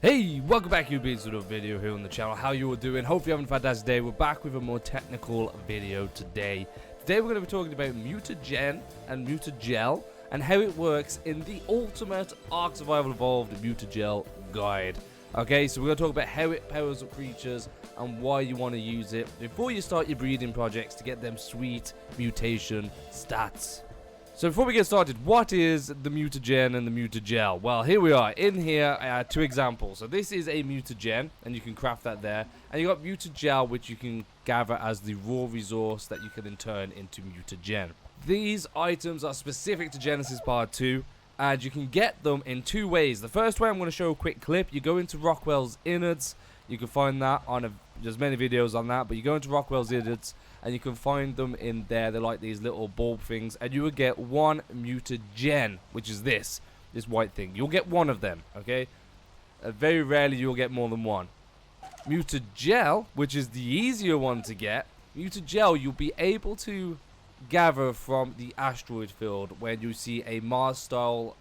Hey, welcome back you beans to another video here on the channel. How you all doing? Hope you're having a fantastic day. We're back with a more technical video today. Today we're going to be talking about Mutagen and Mutagel and how it works in the ultimate Ark Survival Evolved Mutagel guide. Okay, so we're going to talk about how it powers up creatures and why you want to use it before you start your breeding projects to get them sweet mutation stats. So before we get started, what is the Mutagen and the Mutagel? Well, here we are. In here, two examples. So this is a Mutagen, and you can craft that there. And you got Mutagel, which you can gather as the raw resource that you can then turn into Mutagen. These items are specific to Genesis Part 2, and you can get them in two ways. The first way, I'm going to show a quick clip. You go into Rockwell's innards. You can find that on there's many videos on that, but you go into Rockwell's innards, and you can find them in there. They're like these little bulb things, and you will get one Mutagen, which is this white thing. You'll get one of them, okay? Very rarely you'll get more than one. Mutagel, which is the easier one to get. Mutagel, you'll be able to gather from the asteroid field when you see a Mars-style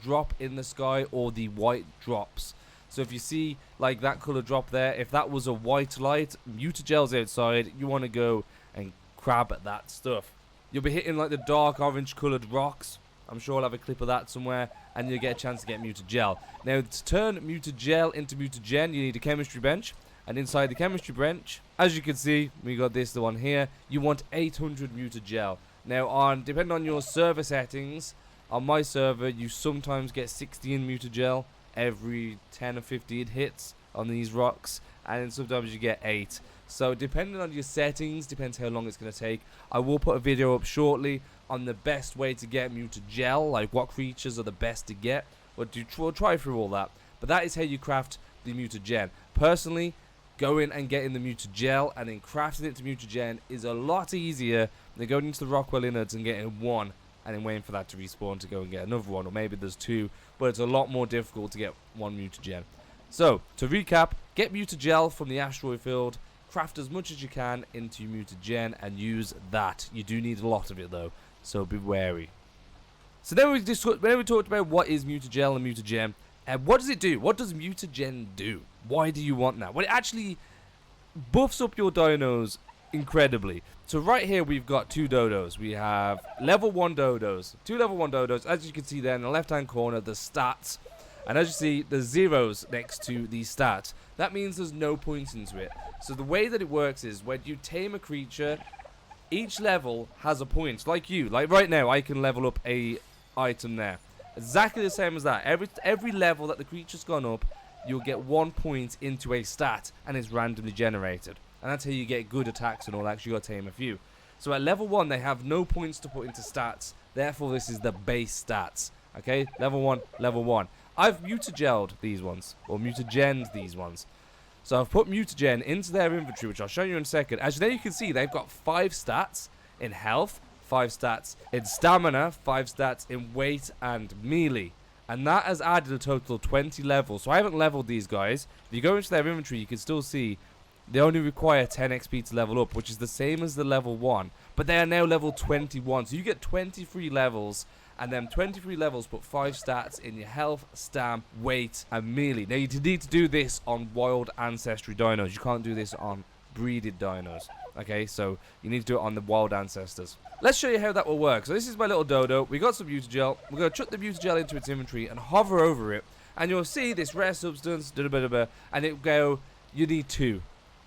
drop in the sky or the white drops. So if you see like that color drop there, if that was a white light, Mutagel's outside, you want to go and grab at that stuff. You'll be hitting like the dark orange colored rocks. I'm sure I'll have a clip of that somewhere, and you'll get a chance to get Mutagel. Now to turn Mutagel into Mutagen, you need a chemistry bench, and inside the chemistry bench, as you can see, we got the one here, you want 800 Mutagel. Now depending on your server settings, on my server you sometimes get 16 Mutagel every 10 or 15 hits on these rocks, and then sometimes you get 8. So depending on your settings, depends how long it's going to take. I will put a video up shortly on the best way to get Mutagel, like what creatures are the best to get. We'll try through all that, but that is how you craft the Mutagen. Personally, going and getting the Mutagel and then crafting it to Mutagen is a lot easier than going into the Rockwell innards and getting one and then waiting for that to respawn to go and get another one, or maybe there's two, but it's a lot more difficult to get one Mutagen. So, to recap, get Mutagel from the asteroid field, craft as much as you can into Mutagen, and use that. You do need a lot of it though, so be wary. So then we talked about what is Mutagel and Mutagen, and what does it do? What does Mutagen do? Why do you want that? Well, it actually buffs up your dinos incredibly. So right here we've got two dodos. We have level 1 dodos, two level 1 dodos. As you can see there in the left hand corner, the stats, and as you see the zeros next to the stats, that means there's no points into it. So the way that it works is when you tame a creature, each level has a point. Like right now I can level up a item there, exactly the same as that. Every level that the creature's gone up, you'll get 1 point into a stat, and it's randomly generated. And that's how you get good attacks and all that, 'cause you gotta tame a few. So at level 1, they have no points to put into stats. Therefore, this is the base stats. Okay, level 1, level 1. I've Mutagel'd these ones, or Mutagen'd these ones. So I've put Mutagen into their inventory, which I'll show you in a second. As you can see, they've got 5 stats in health, 5 stats in stamina, 5 stats in weight and melee. And that has added a total of 20 levels. So I haven't leveled these guys. If you go into their inventory, you can still see they only require 10 XP to level up, which is the same as the level 1. But they are now level 21. So you get 23 levels, and then 23 levels put 5 stats in your health, stam, weight, and melee. Now you need to do this on wild ancestry dinos. You can't do this on breeded dinos. Okay, so you need to do it on the wild ancestors. Let's show you how that will work. So this is my little dodo. We got some Mutagel. We're going to chuck the Mutagel into its inventory and hover over it. And you'll see this rare substance, and it will go, you need 2.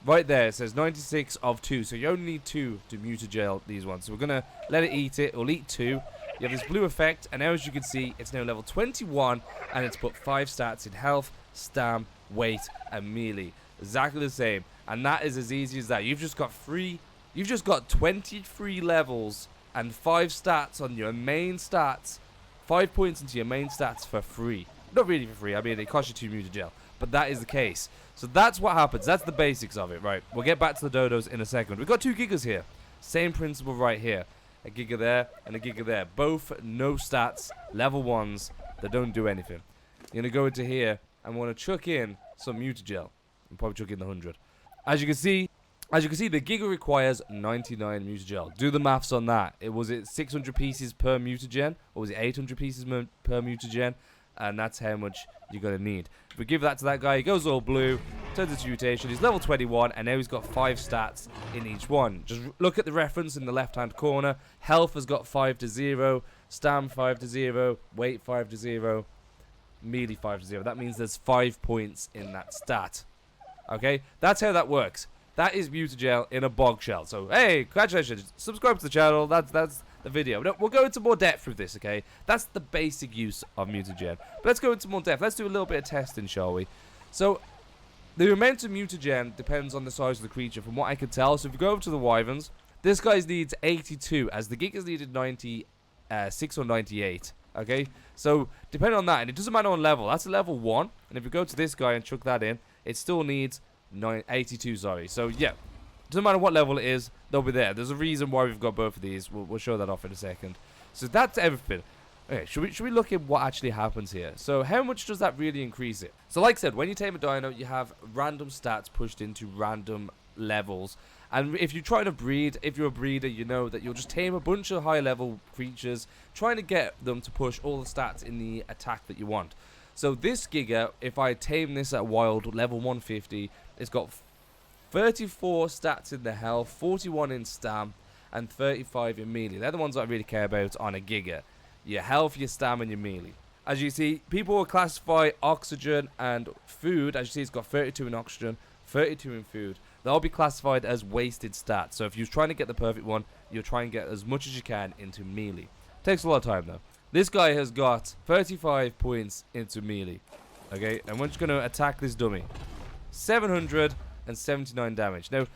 Right there, it says 96 of 2, so you only need 2 to Mutagel these ones. So we're going to let it eat it. It'll eat 2. You have this blue effect, and now as you can see, it's now level 21, and it's put 5 stats in health, stam, weight, and melee. Exactly the same, and that is as easy as that. You've just got 23 levels and 5 stats on your main stats, 5 points into your main stats for free. Not really for free, I mean, it costs you 2 Mutagel. But that is the case. So that's what happens. That's the basics of it, right? We'll get back to the dodos in a second. We've got 2 gigas here. Same principle right here. A giga there and a giga there. Both no stats, level 1s that don't do anything. You're going to go into here and want to chuck in some Mutagel. And probably chuck in the 100. As you can see, the giga requires 99 Mutagel. Do the maths on that. Was it 600 pieces per Mutagen? Or was it 800 pieces per Mutagen? and that's how much you're going to need. If we give that to that guy, he goes all blue, turns into mutation, he's level 21, and now he's got 5 stats in each one. Just look at the reference in the left-hand corner. Health has got 5 to 0, stam 5 to 0, weight 5 to 0, melee 5 to 0. That means there's 5 points in that stat. Okay, that's how that works. That is Mutagel in a bog shell. So, hey, congratulations. Subscribe to the channel. That's the video. We'll go into more depth with this, okay? That's the basic use of Mutagen. But let's go into more depth. Let's do a little bit of testing, shall we? So, the amount of Mutagen depends on the size of the creature, from what I can tell. So, if you go over to the Wyverns, this guy's needs 82, as the Gigas needed 96 or 98. Okay? So, depending on that, and it doesn't matter on level. That's a level 1. And if we go to this guy and chuck that in, it still needs 82, sorry. So, yeah. Doesn't matter what level it is, they'll be there. There's a reason why we've got both of these. We'll show that off in a second. So that's everything. Okay, should we look at what actually happens here? So how much does that really increase it? So like I said, when you tame a dino, you have random stats pushed into random levels. And if you're trying to breed, if you're a breeder, you know that you'll just tame a bunch of high level creatures, trying to get them to push all the stats in the attack that you want. So this Giga, if I tame this at wild level 150, it's got 34 stats in the health, 41 in stam, and 35 in melee. They're the ones that I really care about on a Giga. Your health, your stam, and your melee. As you see, people will classify oxygen and food. As you see, it's got 32 in oxygen, 32 in food. They'll be classified as wasted stats. So if you're trying to get the perfect one, you'll try and get as much as you can into melee. Takes a lot of time, though. This guy has got 35 points into melee. Okay, and we're just going to attack this dummy. 779 damage. Now,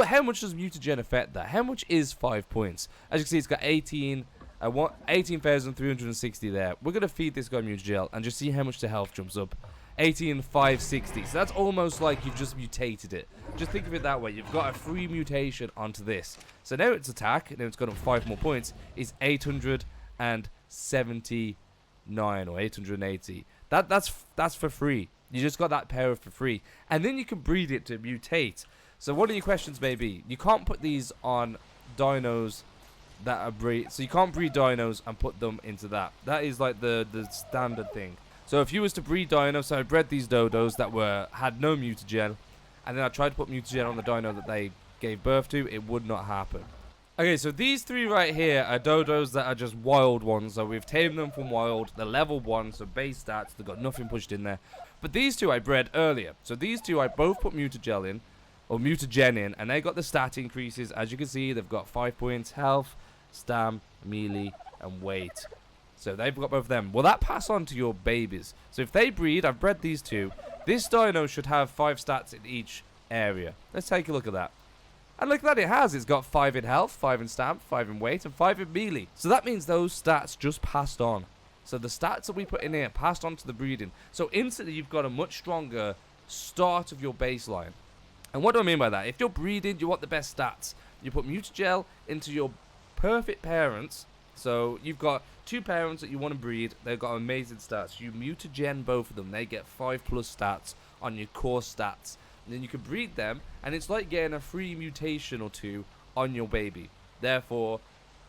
how much does Mutagen affect that? How much is 5 points? As you can see, it's got 18,360 there. We're going to feed this guy Mutagel and just see how much the health jumps up. 18,560. So that's almost like you've just mutated it. Just think of it that way. You've got a free mutation onto this. So now its attack, now it's got up 5 more points, is 879 or 880. That's for free. You just got that power for free. And then you can breed it to mutate. So one of your questions may be, you can't put these on dinos that are breed. So you can't breed dinos and put them into that. That is like the standard thing. So if you was to breed dinos, so I bred these dodos that had no mutagen, and then I tried to put mutagen on the dino that they gave birth to, it would not happen. Okay, so these three right here are dodos that are just wild ones. So we've tamed them from wild. They're level 1, so base stats. They've got nothing pushed in there. But these two I bred earlier. So these two I both put Mutagel in, or Mutagen in, and they got the stat increases. As you can see, they've got 5 points health, stam, melee, and weight. So they've got both of them. Will that pass on to your babies? So if they breed, I've bred these two. This dino should have 5 stats in each area. Let's take a look at that. And look at that, it has. It's got 5 in health, 5 in stamp, 5 in weight, and 5 in melee. So that means those stats just passed on. So the stats that we put in here passed on to the breeding. So instantly you've got a much stronger start of your baseline. And what do I mean by that? If you're breeding, you want the best stats. You put Mutagel into your perfect parents. So you've got 2 parents that you want to breed. They've got amazing stats. You Mutagen both of them. They get 5+ stats on your core stats. And then you can breed them, and it's like getting a free mutation or 2 on your baby. Therefore,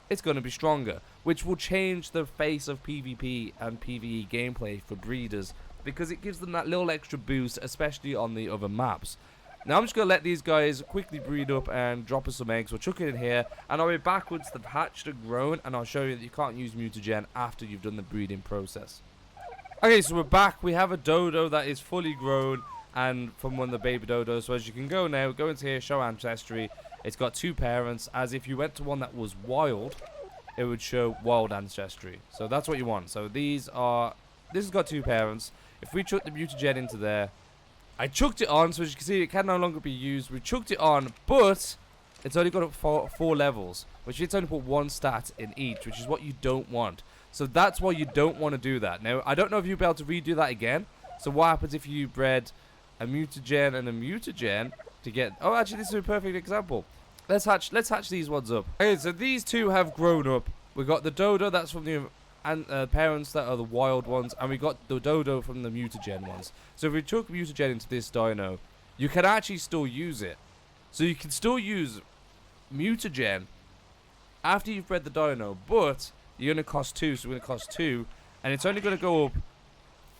it's going to be stronger, which will change the face of PvP and PvE gameplay for breeders, because it gives them that little extra boost, especially on the other maps. Now I'm just going to let these guys quickly breed up and drop us some eggs. We'll chuck it in here, and I'll be back once they've hatched and grown, and I'll show you that you can't use Mutagen after you've done the breeding process. Okay, so we're back. We have a dodo that is fully grown, and from one of the baby dodos. So as you can go now, go into here, show ancestry. It's got 2 parents, as if you went to one that was wild, it would show wild ancestry. So that's what you want. So this has got 2 parents. If we chuck the Mutagen into there, I chucked it on, so as you can see, it can no longer be used. We chucked it on, but it's only got up 4 levels, which it's only put 1 stat in each, which is what you don't want. So that's why you don't want to do that. Now, I don't know if you'll be able to redo that again. So what happens if you bred a Mutagen and a Mutagen to get... Oh, actually, this is a perfect example. Let's hatch these ones up. Okay, so these 2 have grown up. We got the dodo that's from the parents that are the wild ones, and we got the dodo from the Mutagen ones. So if we chuck Mutagen into this dino, you can actually still use it. So you can still use Mutagen after you've bred the dino, but you're going to cost 2, so we're going to cost 2, and it's only going to go up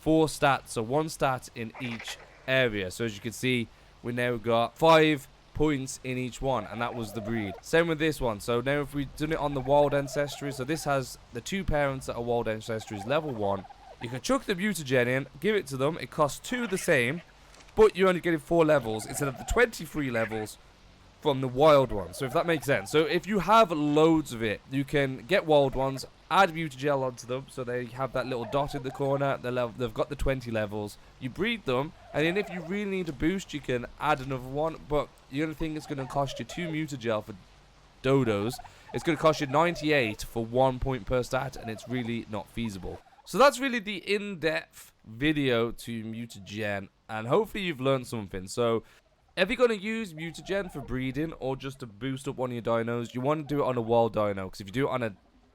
4 stats, so 1 stat in each area. So as you can see, we now got 5 points in each one, and that was the breed. Same with this one. So now if we've done it on the wild ancestry, so this has the 2 parents that are wild ancestries level 1. You can chuck the mutagen in, give it to them. It costs 2 the same, but you're only getting 4 levels instead of the 23 levels from the wild one. So if that makes sense. So if you have loads of it, you can get wild ones, add mutagel onto them, so they have that little dot in the corner. They've got the 20 levels. You breed them, and then if you really need a boost, you can add another one. But the only thing is going to cost you 2 mutagel for dodos. It's going to cost you 98 for 1 point per stat, and it's really not feasible. So that's really the in-depth video to mutagen, and hopefully you've learned something. So if you're going to use mutagen for breeding or just to boost up one of your dinos, you want to do it on a wild dino, because if you do it on a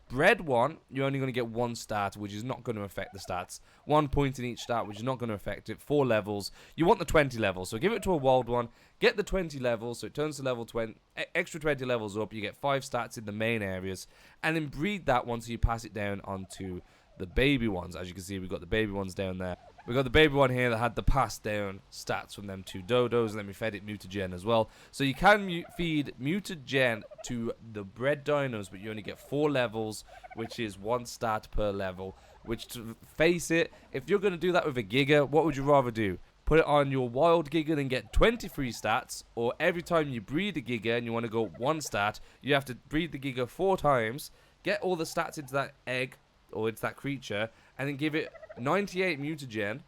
bred one, you're only going to get 1 stat, which is not going to affect the stats. 1 point in each stat, which is not going to affect it. 4 levels. You want the 20 levels, so give it to a wild one. Get the 20 levels, so it turns to level 20. Extra 20 levels up, you get 5 stats in the main areas, and then breed that one so you pass it down onto the baby ones. As you can see, we've got the baby ones down there. We got the baby one here that had the passed down stats from them 2 dodos, and then we fed it mutagen as well. So you can feed mutagen to the bred dinos, but you only get 4 levels, which is 1 stat per level. Which, to face it, if you're going to do that with a giga, what would you rather do? Put it on your wild giga and get 23 stats, or every time you breed a giga and you want to go 1 stat, you have to breed the giga 4 times, get all the stats into that egg, or it's that creature, and then give it 98 mutagen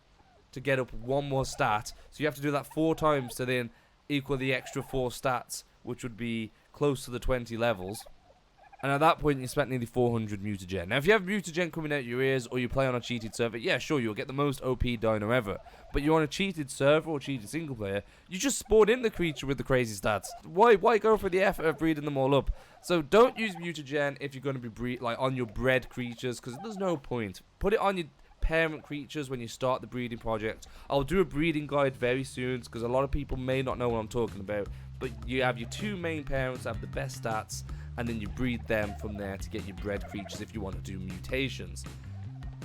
to get up 1 more stat. So you have to do that 4 times to then equal the extra 4 stats, which would be close to the 20 levels. And at that point, you spent nearly 400 mutagen. Now, if you have mutagen coming out your ears, or you play on a cheated server, yeah, sure, you'll get the most OP dino ever. But you're on a cheated server or cheated single player, you just spawn in the creature with the crazy stats. Why go for the effort of breeding them all up? So don't use mutagen if you're going to be on your bred creatures, because there's no point. Put it on your parent creatures when you start the breeding project. I'll do a breeding guide very soon, because a lot of people may not know what I'm talking about. But you have your 2 main parents that have the best stats, and then you breed them from there to get your bred creatures if you want to do mutations.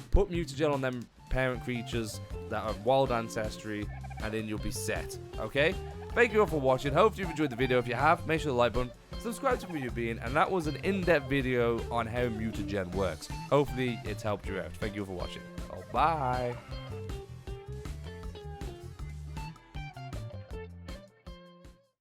Put mutagen on them parent creatures that are wild ancestry, and then you'll be set. Okay? Thank you all for watching. Hope you've enjoyed the video. If you have, make sure to like button, subscribe to where you've been, and that was an in-depth video on how mutagen works. Hopefully it's helped you out. Thank you for watching. Oh, bye.